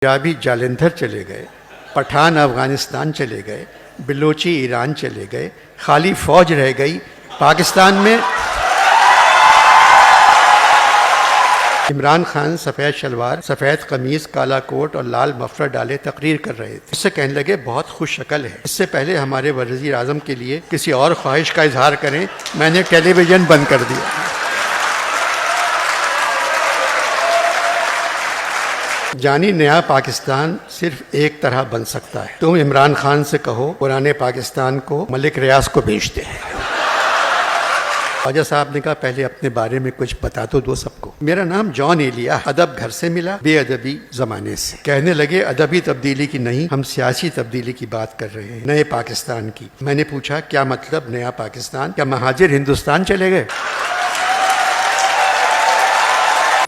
पंजाबी जालंधर चले गए, पठान अफ़गानिस्तान चले गए, बलोची ईरान चले गए, खाली फ़ौज रह गई पाकिस्तान में। इमरान खान सफ़ेद शलवार, सफ़ेद कमीज़, काला कोट और लाल मफलर डाले तकरीर कर रहे थे। उससे कहने लगे बहुत खुश शक्ल है, इससे पहले हमारे वज़ीर आज़म के लिए किसी और ख्वाहिश का इजहार करें, मैंने टेलीविज़न बंद कर दिया। जानी नया पाकिस्तान सिर्फ एक तरह बन सकता है। तुम इमरान खान से कहो पुराने पाकिस्तान को मलिक रियाज को बेच दे। ख्वाजा साहब ने कहा पहले अपने बारे में कुछ बता तो दो सबको। मेरा नाम जॉन एलिया, अदब घर से मिला, बेअदबी जमाने से। कहने लगे अदबी तब्दीली की नहीं, हम सियासी तब्दीली की बात कर रहे हैं, नए पाकिस्तान की। मैंने पूछा क्या मतलब नया पाकिस्तान, क्या महाजिर हिंदुस्तान चले गए?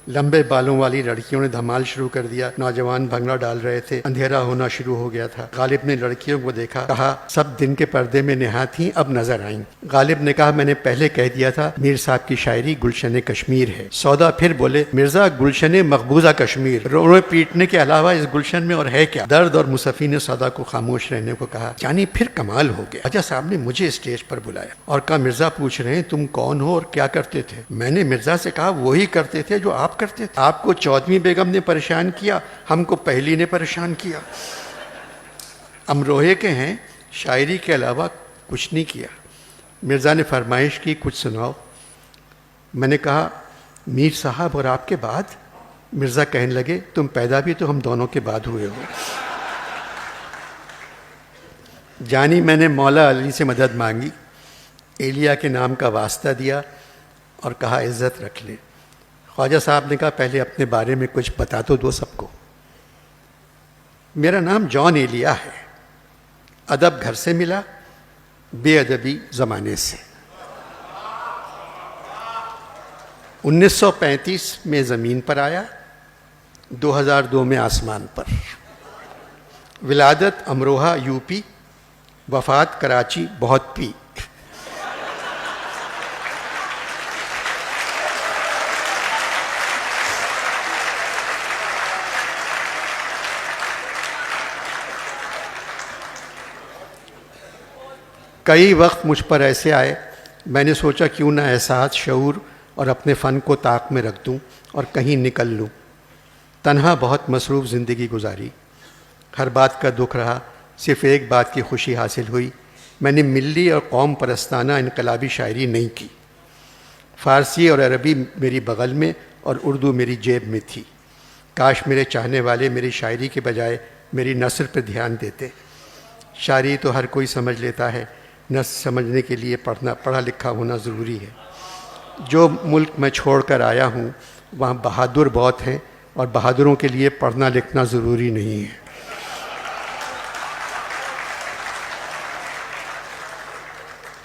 लंबे बालों वाली लड़कियों ने धमाल शुरू कर दिया, नौजवान भंगड़ा डाल रहे थे, अंधेरा होना शुरू हो गया था। गालिब ने लड़कियों को देखा, कहा सब दिन के पर्दे में नेहा थीं, अब नजर आईं। गालिब ने कहा मैंने पहले कह दिया था मीर साहब की शायरी गुलशन कश्मीर है। सौदा फिर बोले मिर्जा गुलशन मकबूजा कश्मीर, रोए पीटने के अलावा इस गुलशन में और है क्या? दर्द और मुसफ़ी ने सौदा को खामोश रहने को कहा। यानी फिर कमाल हो गया। ख्वाजा साहब ने मुझे स्टेज पर बुलाया और कहा मिर्जा पूछ रहे हैं तुम कौन हो और क्या करते थे? मैंने मिर्जा से कहा वही करते थे जो आप करते थे। आपको चौधरी बेगम ने परेशान किया, हमको पहली ने परेशान किया। अमरोहे के हैं, शायरी के अलावा कुछ नहीं किया। मिर्ज़ा ने फरमाइश की कुछ सुनाओ। मैंने कहा मीर साहब और आपके बाद? मिर्ज़ा कहने लगे तुम पैदा भी तो हम दोनों के बाद हुए हो। जानी मैंने मौला अली से मदद मांगी, एलिया के नाम का वास्ता दिया और कहा इज़्ज़त रख ले। ख्वाजा साहब ने कहा पहले अपने बारे में कुछ बता तो दो सबको। मेरा नाम जॉन एलिया है, अदब घर से मिला, बेअदबी ज़माने से। 1935 में ज़मीन पर आया, 2002 में आसमान पर। विलादत अमरोहा यूपी, वफ़ात कराची बहुत पी। कई वक्त मुझ पर ऐसे आए, मैंने सोचा क्यों ना एहसास, शऊर और अपने फ़न को ताक में रख दूं और कहीं निकल लूं। तन्हा बहुत मसरूफ़ ज़िंदगी गुजारी, हर बात का दुख रहा, सिर्फ़ एक बात की खुशी हासिल हुई, मैंने मिल्ली और कौम परस्ताना इनकलाबी शायरी नहीं की। फ़ारसी और अरबी मेरी बग़ल में और उर्दू मेरी जेब में थी। काश मेरे चाहने वाले मेरी शायरी के बजाय मेरी नस्र पर ध्यान देते। शायरी तो हर कोई समझ लेता है, नस्र समझने के लिए पढ़ा लिखा होना ज़रूरी है। जो मुल्क मैं छोड़ कर आया हूँ वहाँ बहादुर बहुत हैं और बहादुरों के लिए पढ़ना लिखना ज़रूरी नहीं है।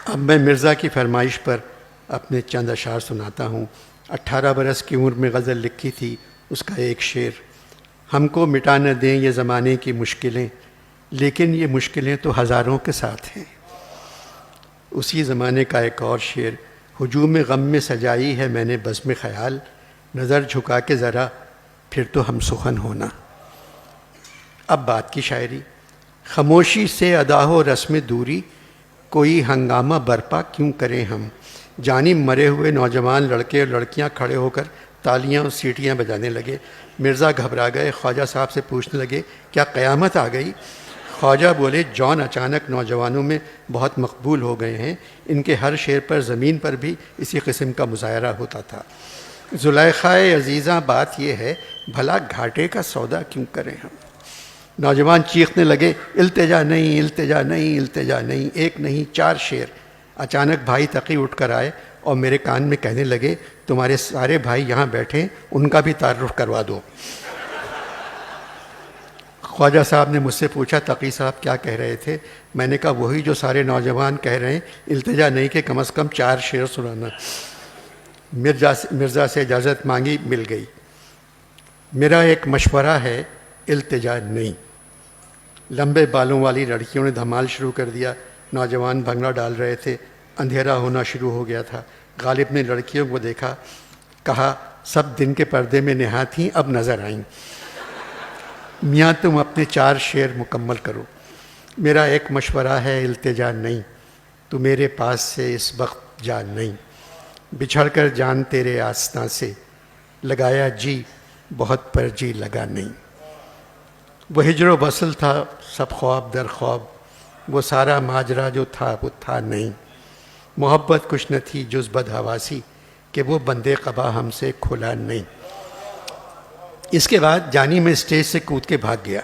अब मैं मिर्ज़ा की फरमाइश पर अपने चंद अशार सुनाता हूँ। 18 बरस की उम्र में गज़ल लिखी थी, उसका एक शेर। हमको मिटा न दें ये ज़माने की मुश्किलें, लेकिन ये मुश्किलें तो हज़ारों के साथ हैं। उसी ज़माने का एक और शेर। हुजूम गम में सजाई है मैंने बज़्म ख़याल, नज़र झुका के ज़रा फिर तो हम सुखन होना। अब बात की शायरी। खामोशी से अदा हो रस्म दूरी, कोई हंगामा बरपा क्यों करें हम। जानी मरे हुए नौजवान लड़के और लड़कियां खड़े होकर तालियां और सीटियां बजाने लगे। मिर्ज़ा घबरा गए, ख्वाजा साहब से पूछने लगे क्या क़यामत आ गई? ख्वाजा बोले जॉन अचानक नौजवानों में बहुत मकबूल हो गए हैं, इनके हर शेर पर ज़मीन पर भी इसी किस्म का मुज़ाहरा होता था। ज़ुलेख़ा-ए अज़ीज़ा बात यह है भला घाटे का सौदा क्यों करें हम। नौजवान चीखने लगे इल्तिजा नहीं, इल्तिजा नहीं, इल्तिजा नहीं। एक नहीं 4 शेर। अचानक भाई तकी उठ कर आए और मेरे कान में कहने लगे तुम्हारे सारे भाई यहाँ बैठे, उनका भी तारुफ करवा दो। ख्वाजा साहब ने मुझसे पूछा तकी साहब क्या कह रहे थे? मैंने कहा वही जो सारे नौजवान कह रहे हैं, इल्तिजा नहीं कि कम से कम 4 शेर सुनाना। मिर्ज़ा से इजाज़त मांगी, मिल गई। मेरा एक मशवरा है, इल्तिजा नहीं। लंबे बालों वाली लड़कियों ने धमाल शुरू कर दिया, नौजवान भंगड़ा डाल रहे थे, अंधेरा होना शुरू हो गया था। गालिब ने लड़कियों को देखा, कहा सब दिन के पर्दे में नेहा थीं, अब नजर आईं। میاں تم اپنے 4 شعر مکمل کرو، میرا ایک مشورہ ہے التجا نہیں، تو میرے پاس سے اس وقت جا نہیں، بچھڑ کر جان تیرے آستاں سے، لگایا جی بہت پر جی لگا نہیں۔ وہ ہجر و وصل تھا سب خواب در خواب، وہ سارا ماجرا جو تھا وہ تھا نہیں، محبت کچھ نہ تھی جز بدحواسی، کہ وہ بندے قبا ہم سے کھلا نہیں۔ اس کے بعد جانی میں اسٹیج سے کود کے بھاگ گیا۔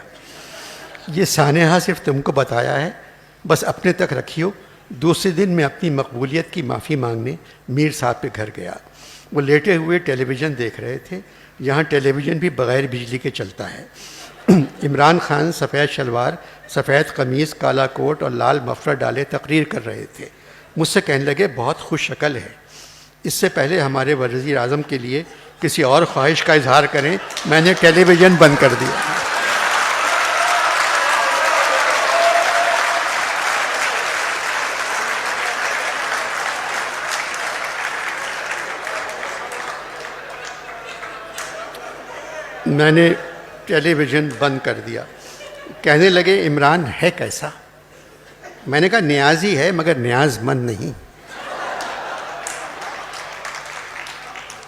یہ سانحہ صرف تم کو بتایا ہے، بس اپنے تک رکھیو۔ دوسرے دن میں اپنی مقبولیت کی معافی مانگنے میر صاحب کے گھر گیا۔ وہ لیٹے ہوئے ٹیلی ویژن دیکھ رہے تھے، یہاں ٹیلی ویژن بھی بغیر بجلی کے چلتا ہے۔ عمران خان سفید شلوار، سفید قمیض، کالا کوٹ اور لال مفلر ڈالے تقریر کر رہے تھے۔ مجھ سے کہنے لگے بہت خوش شکل ہے، اس سے پہلے ہمارے وزیر اعظم کے لیے کسی اور خواہش کا اظہار کریں۔ میں نے ٹیلی ویژن بند کر دیا۔ میں نے ٹیلی ویژن بند کر دیا۔ کہنے لگے عمران ہے کیسا؟ میں نے کہا نیازی ہے مگر نیاز مند نہیں،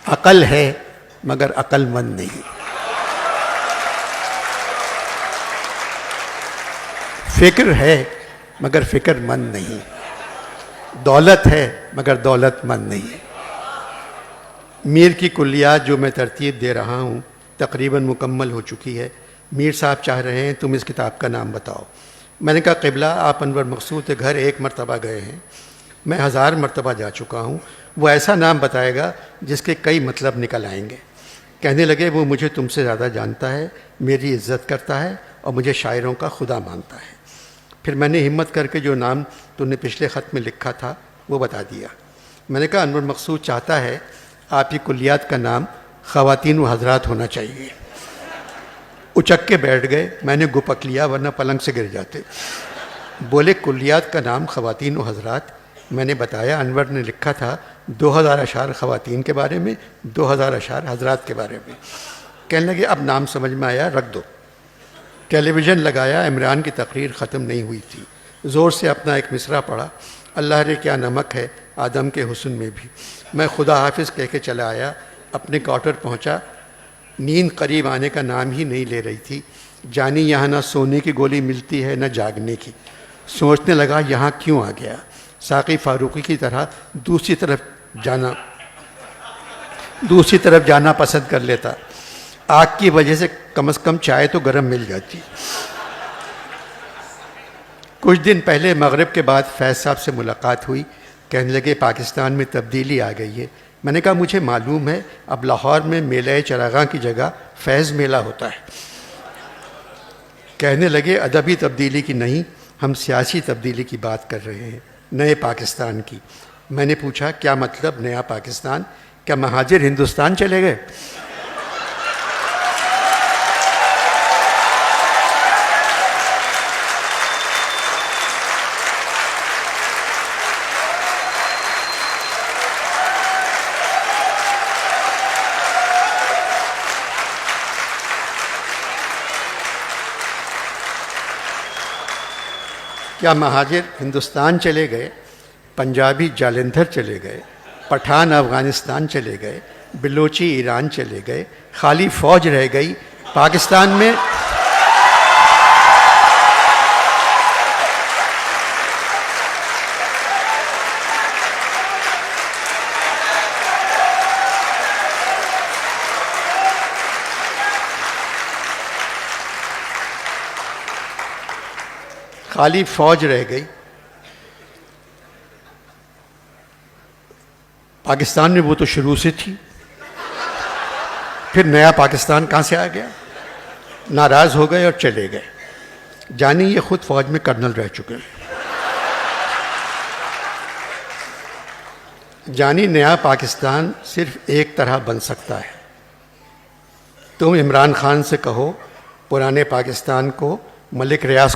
عقل ہے مگر عقل مند نہیں، فکر ہے مگر فکر مند نہیں، دولت ہے مگر دولت مند نہیں۔ میر کی کلیات جو میں ترتیب دے رہا ہوں تقریباً مکمل ہو چکی ہے۔ میر صاحب چاہ رہے ہیں تم اس کتاب کا نام بتاؤ۔ میں نے کہا قبلہ آپ انور مقصود کے گھر 1 مرتبہ گئے ہیں، میں 1000 مرتبہ جا چکا ہوں، وہ ایسا نام بتائے گا جس کے کئی مطلب نکل آئیں گے۔ کہنے لگے وہ مجھے تم سے زیادہ جانتا ہے، میری عزت کرتا ہے اور مجھے شاعروں کا خدا مانتا ہے۔ پھر میں نے ہمت کر کے جو نام تم نے پچھلے خط میں لکھا تھا وہ بتا دیا۔ میں نے کہا انور مقصود چاہتا ہے آپ کی کلیات کا نام خواتین و حضرات ہونا چاہیے۔ اچک کے بیٹھ گئے، میں نے گپک لیا ورنہ پلنگ سے گر جاتے۔ بولے کلیات کا نام خواتین و حضرات؟ میں نے بتایا انور نے لکھا تھا 2000 اشعار خواتین کے بارے میں، 2000 اشعار حضرات کے بارے میں۔ کہنے لگے اب نام سمجھ میں آیا، رکھ دو۔ ٹیلی ویژن لگایا، عمران کی تقریر ختم نہیں ہوئی تھی، زور سے اپنا ایک مصرع پڑھا، اللہ رے کیا نمک ہے آدم کے حسن میں بھی۔ میں خدا حافظ کہہ کے چلا آیا، اپنے کوارٹر پہنچا، نیند قریب آنے کا نام ہی نہیں لے رہی تھی۔ جانی یہاں نہ سونے کی گولی ملتی ہے نہ جاگنے کی۔ سوچنے لگا یہاں کیوں آ گیا، ساقی فاروقی کی طرح دوسری طرف جانا پسند کر لیتا، آگ کی وجہ سے کم از کم چائے تو گرم مل جاتی۔ کچھ دن پہلے مغرب کے بعد فیض صاحب سے ملاقات ہوئی، کہنے لگے پاکستان میں تبدیلی آ گئی ہے۔ میں نے کہا مجھے معلوم ہے، اب لاہور میں میلہ چراغاں کی جگہ فیض میلہ ہوتا ہے۔ کہنے لگے ادبی تبدیلی کی نہیں، ہم سیاسی تبدیلی کی بات کر رہے ہیں، نئے پاکستان کی۔ میں نے پوچھا کیا مطلب نیا پاکستان؟ کیا مہاجر ہندوستان چلے گئے؟ کیا مہاجر ہندوستان چلے گئے؟ پنجابی جالندھر چلے گئے، پٹھان افغانستان چلے گئے، بلوچی ایران چلے گئے، خالی فوج رہ گئی پاکستان میں۔ خالی فوج رہ گئی۔ پاکستان میں وہ تو شروع سے تھی، پھر نیا پاکستان کہاں سے آ گیا؟ ناراض ہو گئے اور چلے گئے۔ جانی یہ خود فوج میں کرنل رہ چکے ہیں۔ جانی نیا پاکستان صرف ایک طرح بن سکتا ہے۔ تم عمران خان سے کہو پرانے پاکستان کو ملک ریاض